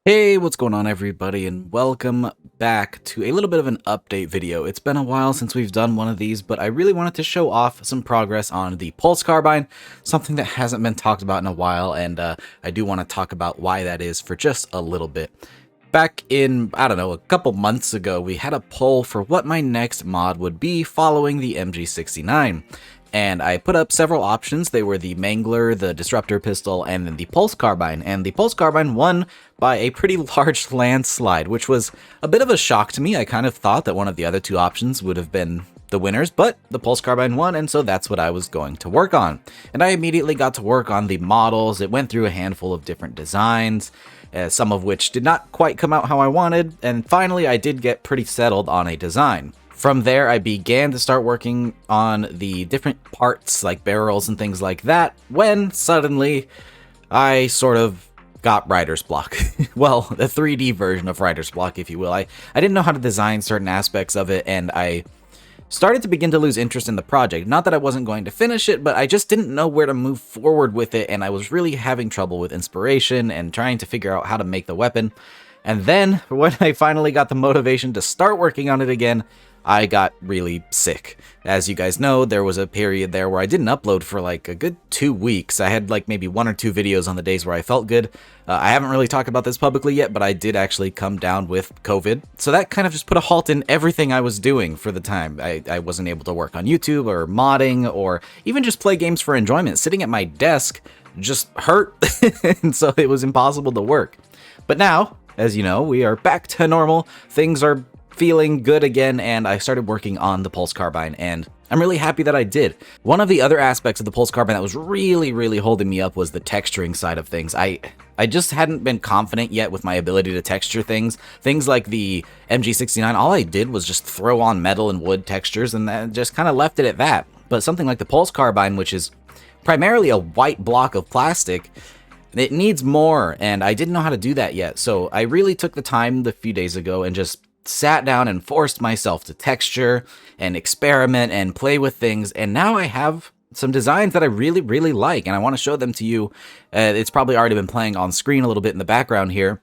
Hey, what's going on everybody, and welcome back to a little bit of an update video. It's been a while since we've done one of these, but I really wanted to show off some progress on the Pulse Carbine, something that hasn't been talked about in a while, and I do want to talk about why that is for just a little bit. Back in, I don't know, a couple months ago, we had a poll for what my next mod would be following the MG69. And I put up several options. They were the Mangler, the Disruptor Pistol, and then the Pulse Carbine. And the Pulse Carbine won by a pretty large landslide, which was a bit of a shock to me. I kind of thought that one of the other two options would have been the winners, but the Pulse Carbine won, and so that's what I was going to work on. And I immediately got to work on the models. It went through a handful of different designs, some of which did not quite come out how I wanted, and finally I did get pretty settled on a design. From there, I began to start working on the different parts, like barrels and things like that, when suddenly I sort of got writer's block. Well, the 3D version of writer's block, if you will. I didn't know how to design certain aspects of it, and I started to begin to lose interest in the project. Not that I wasn't going to finish it, but I just didn't know where to move forward with it, and I was really having trouble with inspiration and trying to figure out how to make the weapon. And then, when I finally got the motivation to start working on it again, I got really sick. As you guys know, there was a period there where I didn't upload for like a good 2 weeks. I had like maybe 1 or 2 videos on the days where I felt good. I haven't really talked about this publicly yet, but I did actually come down with COVID. So that kind of just put a halt in everything I was doing for the time. I wasn't able to work on YouTube or modding or even just play games for enjoyment. Sitting at my desk just hurt, and so it was impossible to work. But now, as you know, we are back to normal. Things are feeling good again, and I started working on the Pulse Carbine, and I'm really happy that I did. One of the other aspects of the Pulse Carbine that was really holding me up was the texturing side of things. I just hadn't been confident yet with my ability to texture things. Things like the MG69, all I did was just throw on metal and wood textures, and then just kind of left it at that. But something like the Pulse Carbine, which is primarily a white block of plastic, it needs more, and I didn't know how to do that yet. So I really took the time a few days ago and just sat down and forced myself to texture and experiment and play with things, and now I have some designs that I really like, and I want to show them to you. It's probably already been playing on screen a little bit in the background here,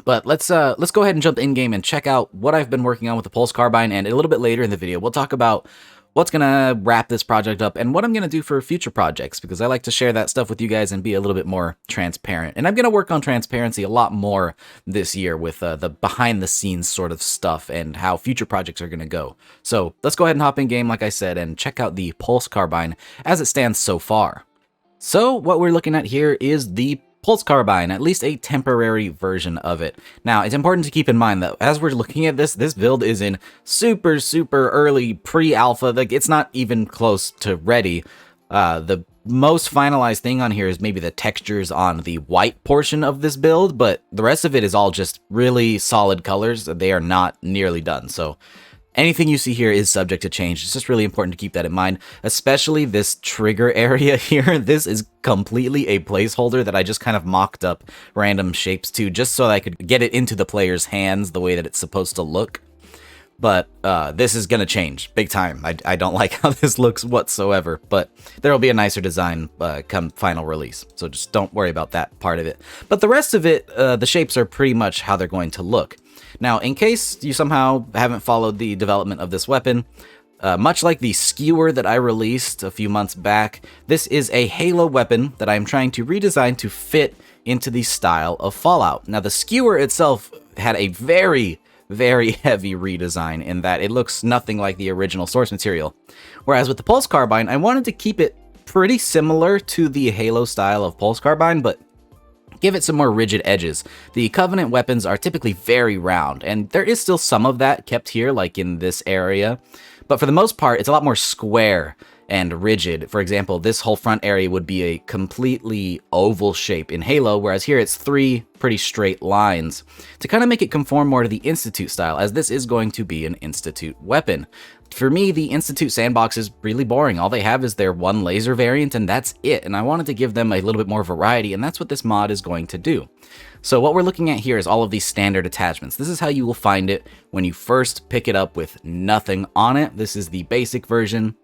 but let's go ahead and jump in game and check out what I've been working on with the Pulse Carbine, and a little bit later in the video we'll talk about what's gonna wrap this project up and what I'm gonna do for future projects, because I like to share that stuff with you guys and be a little bit more transparent. And I'm gonna work on transparency a lot more this year with the behind the scenes sort of stuff and how future projects are gonna go. So let's go ahead and hop in game, like I said, and check out the Pulse Carbine as it stands so far. So what we're looking at here is the Pulse Carbine, at least a temporary version of it. Now, it's important to keep in mind that as we're looking at this build is in super early pre-alpha. Like, it's not even close to ready. The most finalized thing on here is maybe the textures on the white portion of this build, but the rest of it is all just really solid colors. They are not nearly done, so anything you see here is subject to change. It's just really important to keep that in mind, especially this trigger area here. This is completely a placeholder that I just kind of mocked up random shapes to, just so that I could get it into the player's hands the way that it's supposed to look. But this is going to change big time. I don't like how this looks whatsoever, but there will be a nicer design come final release, so just don't worry about that part of it. But the rest of it, the shapes are pretty much how they're going to look. Now, in case you somehow haven't followed the development of this weapon, much like the skewer that I released a few months back, this is a Halo weapon that I'm trying to redesign to fit into the style of Fallout. Now, the skewer itself had a very heavy redesign in that it looks nothing like the original source material. Whereas with the Pulse Carbine, I wanted to keep it pretty similar to the Halo style of Pulse Carbine, but give it some more rigid edges. The Covenant weapons are typically very round, and there is still some of that kept here, like in this area. But for the most part, it's a lot more square and rigid. For example, this whole front area would be a completely oval shape in Halo, whereas here it's 3 pretty straight lines to kind of make it conform more to the Institute style, as this is going to be an Institute weapon. For me, the Institute sandbox is really boring. All they have is their one laser variant, and that's it. And I wanted to give them a little bit more variety, and that's what this mod is going to do. So what we're looking at here is all of these standard attachments. This is how you will find it when you first pick it up with nothing on it. This is the basic version.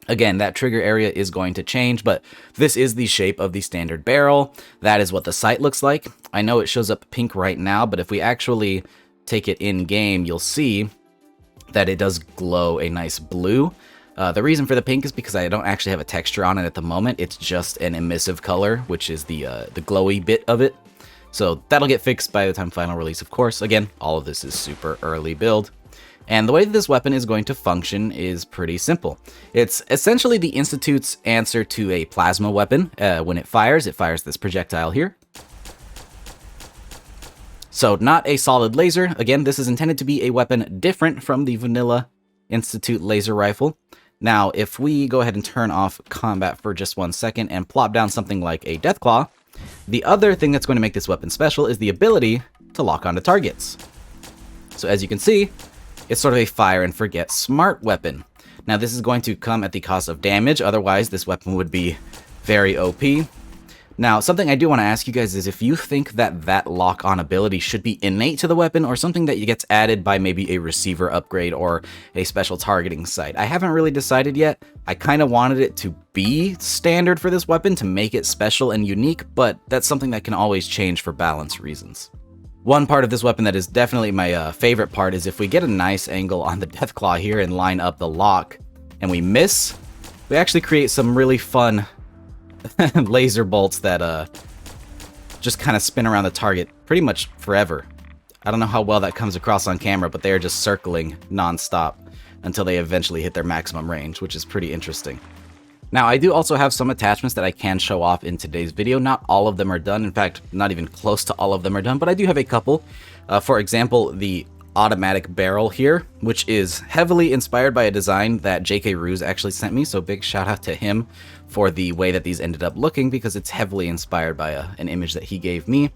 Again, that trigger area is going to change, but this is the shape of the standard barrel. That is what the sight looks like. I know it shows up pink right now, but if we actually take it in game, you'll see that it does glow a nice blue. The reason for the pink is because I don't actually have a texture on it at the moment. It's just an emissive color, which is the glowy bit of it. So that'll get fixed by the time final release, of course. Again, all of this is super early build. And the way that this weapon is going to function is pretty simple. It's essentially the Institute's answer to a plasma weapon. When it fires this projectile here. So not a solid laser. Again, this is intended to be a weapon different from the vanilla Institute laser rifle. Now, if we go ahead and turn off combat for just 1 second and plop down something like a Deathclaw, the other thing that's going to make this weapon special is the ability to lock onto targets. So as you can see, it's sort of a fire and forget smart weapon. Now this is going to come at the cost of damage, otherwise this weapon would be very OP. Now something I do want to ask you guys is if you think that that lock-on ability should be innate to the weapon or something that gets added by maybe a receiver upgrade or a special targeting sight. I haven't really decided yet. I kind of wanted it to be standard for this weapon to make it special and unique, but that's something that can always change for balance reasons. One part of this weapon that is definitely my favorite part is if we get a nice angle on the Deathclaw here and line up the lock and we miss, we actually create some really fun laser bolts that just kind of spin around the target pretty much forever. I don't know how well that comes across on camera, but they are just circling non-stop until they eventually hit their maximum range, which is pretty interesting. Now, I do also have some attachments that I can show off in today's video. Not all of them are done. In fact, not even close to all of them are done, but I do have a couple. For example, the automatic barrel here, which is heavily inspired by a design that J.K. Ruse actually sent me, so big shout out to him for the way that these ended up looking, because it's heavily inspired by an image that he gave me.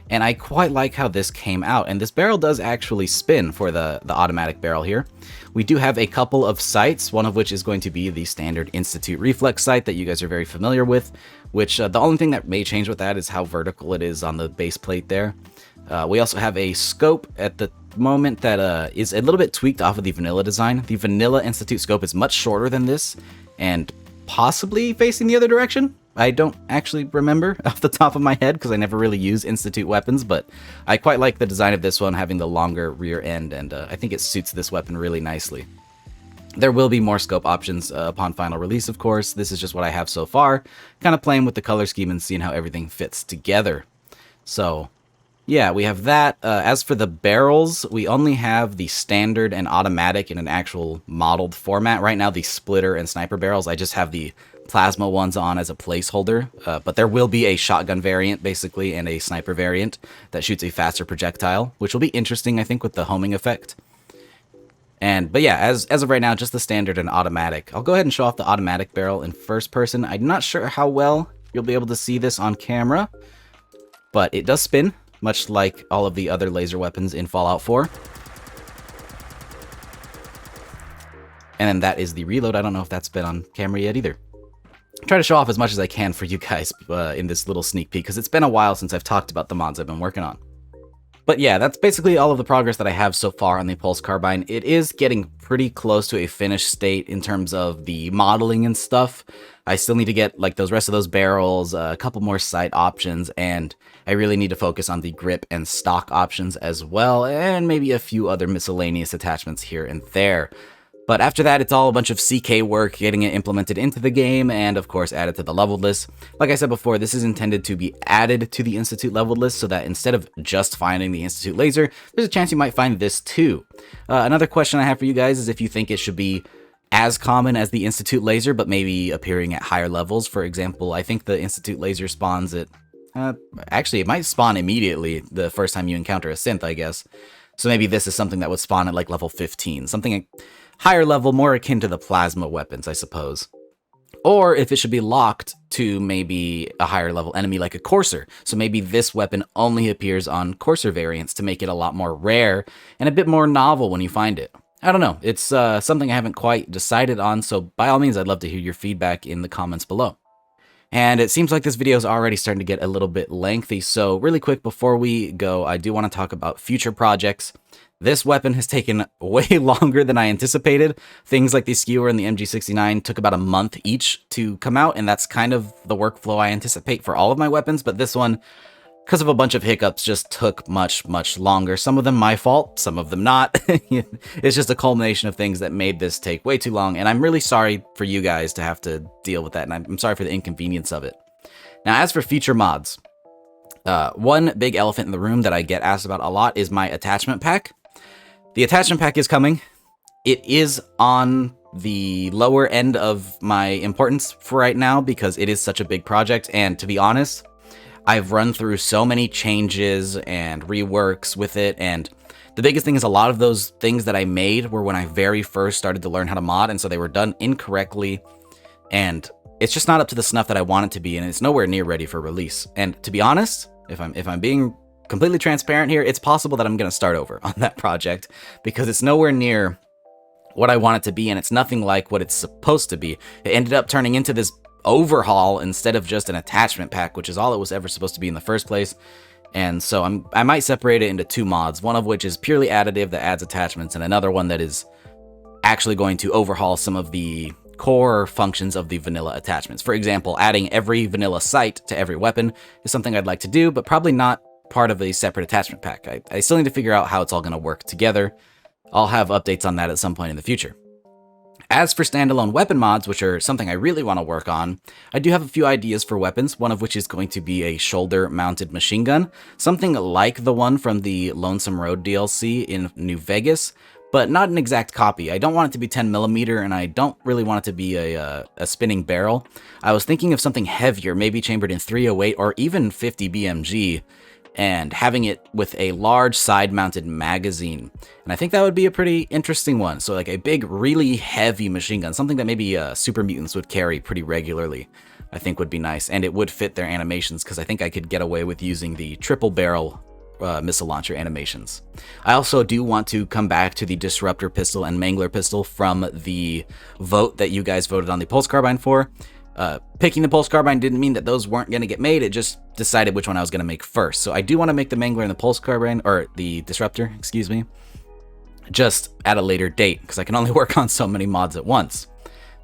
And I quite like how this came out, and this barrel does actually spin for the automatic barrel here. We do have a couple of sights, one of which is going to be the standard Institute reflex sight that you guys are very familiar with, which the only thing that may change with that is how vertical it is on the base plate there. We also have a scope at the moment that is a little bit tweaked off of the vanilla design. The vanilla Institute scope is much shorter than this, and possibly facing the other direction. I don't actually remember off the top of my head because I never really use Institute weapons, but I quite like the design of this one having the longer rear end, and I think it suits this weapon really nicely. There will be more scope options upon final release, of course. This is just what I have so far, kind of playing with the color scheme and seeing how everything fits together. So yeah, we have that. As for the barrels, we only have the standard and automatic in an actual modeled format. Right now, the splitter and sniper barrels, I just have the plasma ones on as a placeholder, but there will be a shotgun variant, basically, and a sniper variant that shoots a faster projectile, which will be interesting, I think, with the homing effect. But yeah, as of right now, just the standard and automatic. I'll go ahead and show off the automatic barrel in first person. I'm not sure how well you'll be able to see this on camera, but it does spin, much like all of the other laser weapons in Fallout 4. And then that is the reload. I don't know if that's been on camera yet either. Try to show off as much as I can for you guys in this little sneak peek, because it's been a while since I've talked about the mods I've been working on. But yeah, that's basically all of the progress that I have so far on the Pulse Carbine. It is getting pretty close to a finished state in terms of the modeling and stuff. I still need to get like those rest of those barrels, a couple more sight options, and I really need to focus on the grip and stock options as well, and maybe a few other miscellaneous attachments here and there. But after that, it's all a bunch of CK work, getting it implemented into the game, and of course added to the leveled list. Like I said before, this is intended to be added to the Institute leveled list, so that instead of just finding the Institute laser, there's a chance you might find this too. Another question I have for you guys is if you think it should be as common as the Institute laser, but maybe appearing at higher levels. For example, I think the Institute laser spawns at... actually, it might spawn immediately the first time you encounter a synth, I guess. So maybe this is something that would spawn at like level 15, something higher level, more akin to the plasma weapons, I suppose. Or if it should be locked to maybe a higher level enemy like a Courser. So maybe this weapon only appears on Courser variants to make it a lot more rare and a bit more novel when you find it. I don't know, it's something I haven't quite decided on, so by all means I'd love to hear your feedback in the comments below. And it seems like this video is already starting to get a little bit lengthy, so really quick before we go, I do want to talk about future projects. This weapon has taken way longer than I anticipated. Things like the skewer and the MG69 took about a month each to come out, and that's kind of the workflow I anticipate for all of my weapons, but this one, because of a bunch of hiccups, just took much, much longer. Some of them my fault, some of them not. It's just a culmination of things that made this take way too long, and I'm really sorry for you guys to have to deal with that, and I'm sorry for the inconvenience of it. Now, as for future mods, one big elephant in the room that I get asked about a lot is my attachment pack. The attachment pack is coming. It is on the lower end of my importance for right now because it is such a big project, and to be honest, I've run through so many changes and reworks with it, and the biggest thing is a lot of those things that I made were when I very first started to learn how to mod, and so they were done incorrectly, and it's just not up to the snuff that I want it to be, and it's nowhere near ready for release. And to be honest, if I'm being completely transparent here, it's possible that I'm going to start over on that project because it's nowhere near what I want it to be, and it's nothing like what it's supposed to be. It ended up turning into this overhaul instead of just an attachment pack, which is all it was ever supposed to be in the first place. And so I might separate it into two mods, one of which is purely additive that adds attachments, and another one that is actually going to overhaul some of the core functions of the vanilla attachments. For example, adding every vanilla sight to every weapon is something I'd like to do, but probably not part of a separate attachment pack. I still need to figure out how it's all going to work together. I'll have updates on that at some point in the future. As for standalone weapon mods, which are something I really want to work on, I do have a few ideas for weapons, one of which is going to be a shoulder-mounted machine gun, something like the one from the Lonesome Road DLC in New Vegas, but not an exact copy. I don't want it to be 10mm, and I don't really want it to be a spinning barrel. I was thinking of something heavier, maybe chambered in 308 or even 50 BMG, and having it with a large side-mounted magazine. And I think that would be a pretty interesting one. So like a big, really heavy machine gun, something that maybe super mutants would carry pretty regularly, I think would be nice. And it would fit their animations, because I think I could get away with using the triple barrel missile launcher animations. I also do want to come back to the Disruptor pistol and Mangler pistol from the vote that you guys voted on the Pulse Carbine for. Picking the Pulse Carbine didn't mean that those weren't going to get made, it just decided which one I was going to make first. So I do want to make the Mangler and the Pulse Carbine, or the Disruptor, excuse me, just at a later date, because I can only work on so many mods at once.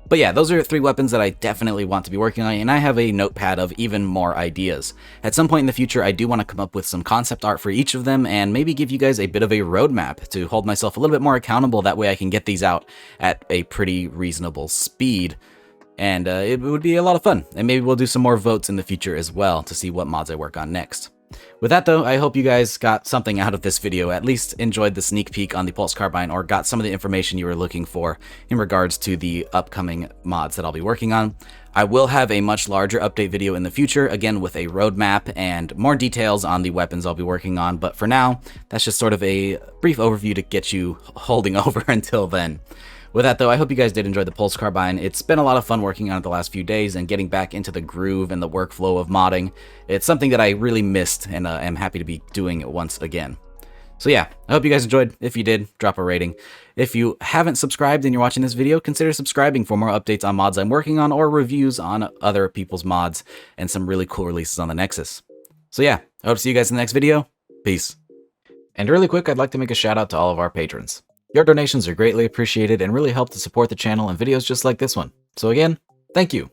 But yeah, those are three weapons that I definitely want to be working on, and I have a notepad of even more ideas. At some point in the future, I do want to come up with some concept art for each of them, and maybe give you guys a bit of a roadmap to hold myself a little bit more accountable. That way I can get these out at a pretty reasonable speed. And it would be a lot of fun, and maybe we'll do some more votes in the future as well to see what mods I work on next. With that though, I hope you guys got something out of this video, at least enjoyed the sneak peek on the Pulse Carbine, or got some of the information you were looking for in regards to the upcoming mods that I'll be working on. I will have a much larger update video in the future, again with a roadmap and more details on the weapons I'll be working on, but for now, that's just sort of a brief overview to get you holding over until then. With that though, I hope you guys did enjoy the Pulse Carbine. It's been a lot of fun working on it the last few days and getting back into the groove and the workflow of modding. It's something that I really missed, and am happy to be doing it once again. So yeah, I hope you guys enjoyed. If you did, drop a rating. If you haven't subscribed and you're watching this video, consider subscribing for more updates on mods I'm working on, or reviews on other people's mods and some really cool releases on the Nexus. So yeah, I hope to see you guys in the next video. Peace. And really quick, I'd like to make a shout out to all of our patrons. Your donations are greatly appreciated and really help to support the channel and videos just like this one. So again, thank you.